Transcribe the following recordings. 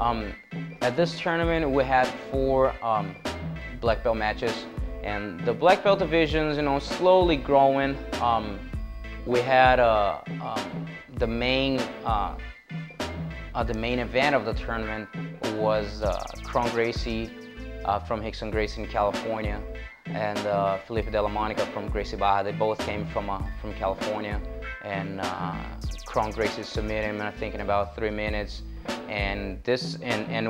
Um, at this tournament, we had 4 black belt matches, and the black belt divisions, slowly growing. We had the main event of the tournament was Kron Gracie from Rickson Gracie in California, and Felipe de la Monica from Gracie Barra. They both came from California, and Kron Gracie submitted him, I think, in about 3 minutes. And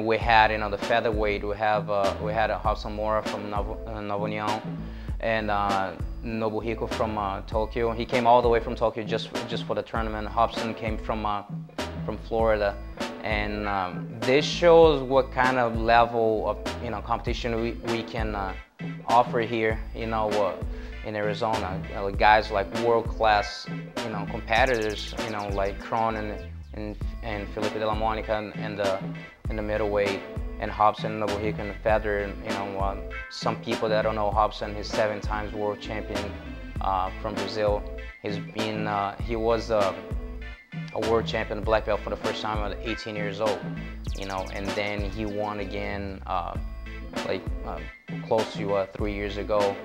we had, the featherweight. We had Robson Mours from Nova União, and Nobuhiko from Tokyo. He came all the way from Tokyo just for the tournament. Robson came from Florida, and this shows what kind of level of competition we can offer here, in Arizona. Guys like world-class, competitors, like Kron and Felipe de la Monica in the middleweight, and Robson and Nobuhiko in the feather. Some people that don't know Robson, he's 7 times world champion from Brazil. He was a world champion black belt for the first time at 18 years old, and then he won again close to 3 years ago.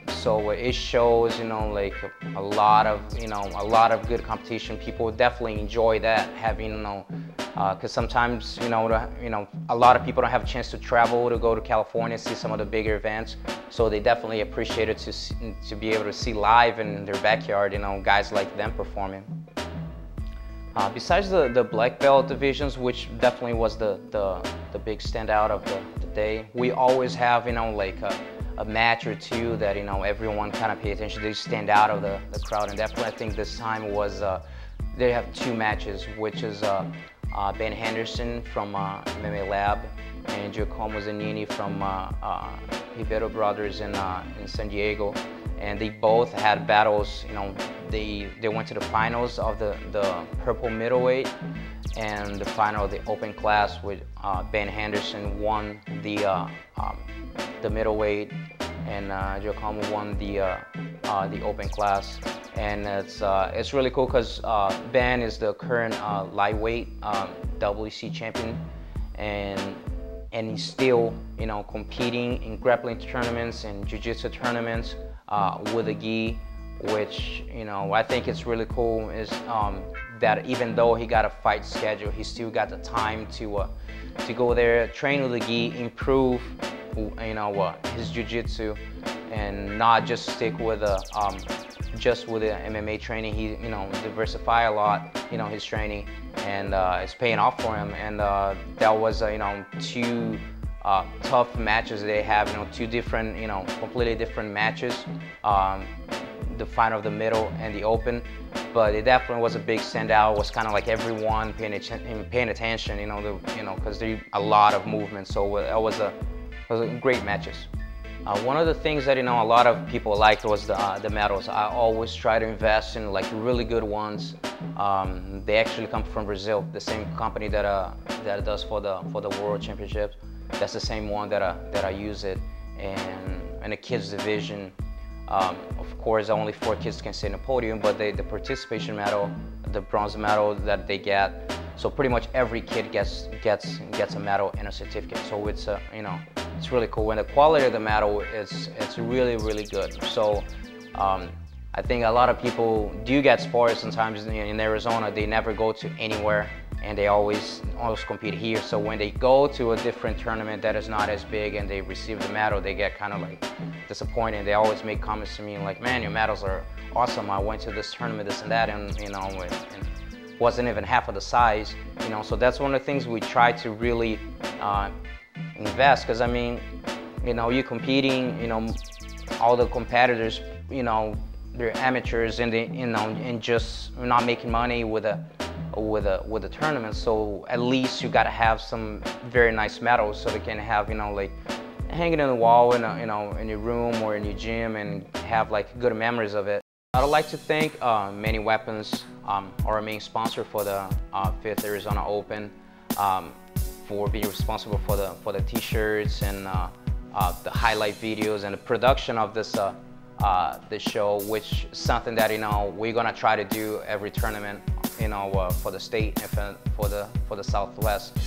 So it shows, a lot of good competition. People definitely enjoy that, having, because sometimes, a lot of people don't have a chance to travel to go to California, see some of the bigger events. So they definitely appreciate it to be able to see live in their backyard, guys like them performing. Besides the black belt divisions, which definitely was the big standout of the day, we always have, a match or two that everyone kind of pay attention. They stand out of the crowd, and definitely I think this time was they have 2 matches, which is Ben Henderson from MMA Lab and Giacomo Zanini from Ribeiro Brothers in San Diego, and they both had battles. They went to the finals of the purple middleweight and the final of the open class, with Ben Henderson won the middleweight, and Giacomo won the open class. And it's really cool because Ben is the current lightweight WEC champion, and he's still competing in grappling tournaments and jiu-jitsu tournaments with a gi, which I think it's really cool is that even though he got a fight schedule, he still got the time to go there, train with the gi, improve his jiu-jitsu, and not just stick with just with the MMA training. He diversify a lot his training, and it's paying off for him. And that was 2 tough matches they have, 2 different completely different matches, the final of the middle and the open. But it definitely was a big standout. It was kind of like everyone paying attention, because there a lot of movement. So it was great matches. One of the things that a lot of people liked was the medals. I always try to invest in really good ones. They actually come from Brazil, the same company that does for the World Championships. That's the same one that I use it in the kids division. Of course, only 4 kids can sit in the podium, but the participation medal, the bronze medal that they get, so pretty much every kid gets a medal and a certificate. So it's it's really cool, and the quality of the medal it's really good. So I think a lot of people do get spoiled sometimes in Arizona. They never go to anywhere, and they always compete here. So when they go to a different tournament that is not as big and they receive the medal, they get kind of disappointed. They always make comments to me like, "Man, your medals are awesome. I went to this tournament, this and that, and and wasn't even half of the size." So that's one of the things we try to really invest, because you're competing. All the competitors, they're amateurs, and and just not making money with a tournament. So at least you gotta have some very nice medals so they can have hanging in the wall in your room or in your gym, and have good memories of it. I'd like to thank Many Weapons, our main sponsor for the 5th Arizona Open, for being responsible for the t-shirts and the highlight videos and the production of this show, which is something that we're gonna try to do every tournament for the state and for the Southwest.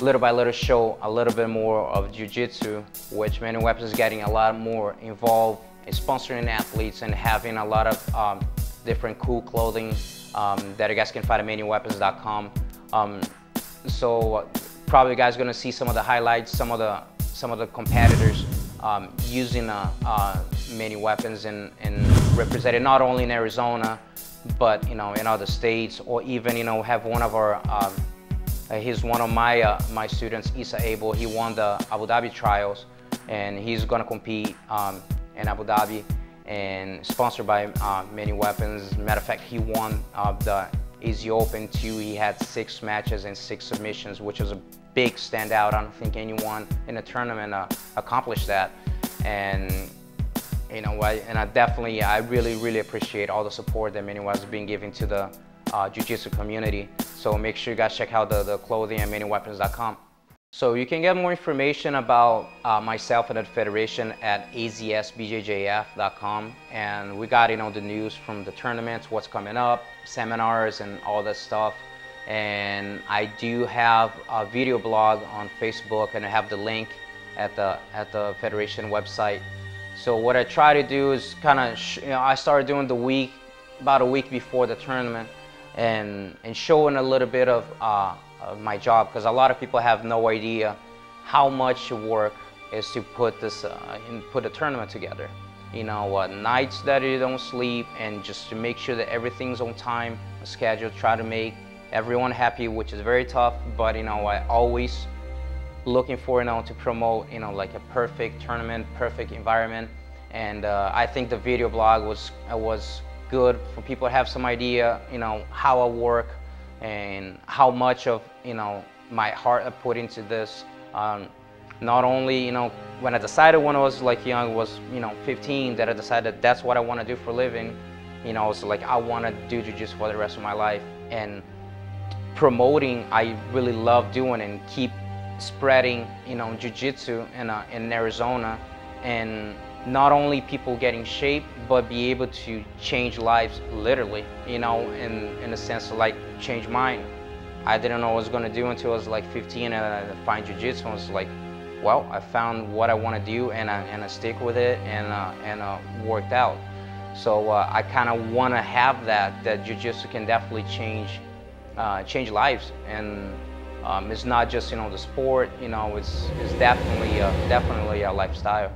little by little show a little bit more of jiu-jitsu, which Many Weapons is getting a lot more involved in sponsoring athletes and having a lot of different cool clothing that you guys can find at ManyWeapons.com. So probably you guys gonna see some of the highlights, some of the competitors using Many Weapons and represented not only in Arizona, but in other states, or even have one of our he's one of my students, Issa Abel. He won the Abu Dhabi trials, and he's gonna compete in Abu Dhabi, and sponsored by Many Weapons. Matter of fact, he won the Easy Open too. He had 6 matches and 6 submissions, which was a big standout. I don't think anyone in the tournament accomplished that. And I really appreciate all the support that Many Weapons has been giving to the Jiu-Jitsu community. So make sure you guys check out the clothing at ManyWeapons.com. So you can get more information about myself and the Federation at azsbjjf.com, and we got the news from the tournaments, what's coming up, seminars, and all that stuff. And I do have a video blog on Facebook, and I have the link at the Federation website. So what I try to do is kind of, I started doing about a week before the tournament, and showing a little bit of my job, because a lot of people have no idea how much work is to put a tournament together. Nights that you don't sleep, and just to make sure that everything's on time, schedule, try to make everyone happy, which is very tough. But I always looking for to promote like a perfect tournament, perfect environment. And I think the video blog was good for people to have some idea how I work and how much of my heart I put into this. Not only when I decided when I was like young, was 15, that I decided that's what I want to do for a living. It's like I want to do jiu-jitsu for the rest of my life. And promoting, I really love doing, and keep spreading jiu-jitsu in Arizona, and not only people get in shape, but be able to change lives literally, in a sense of like change mine. I didn't know what I was going to do until I was like 15, and I find jiu-jitsu, and I was like, well, I found what I want to do, and I stick with it, and worked out. So I kind of want to have that jiu-jitsu can definitely change lives, and it's not just the sport. It's definitely a lifestyle.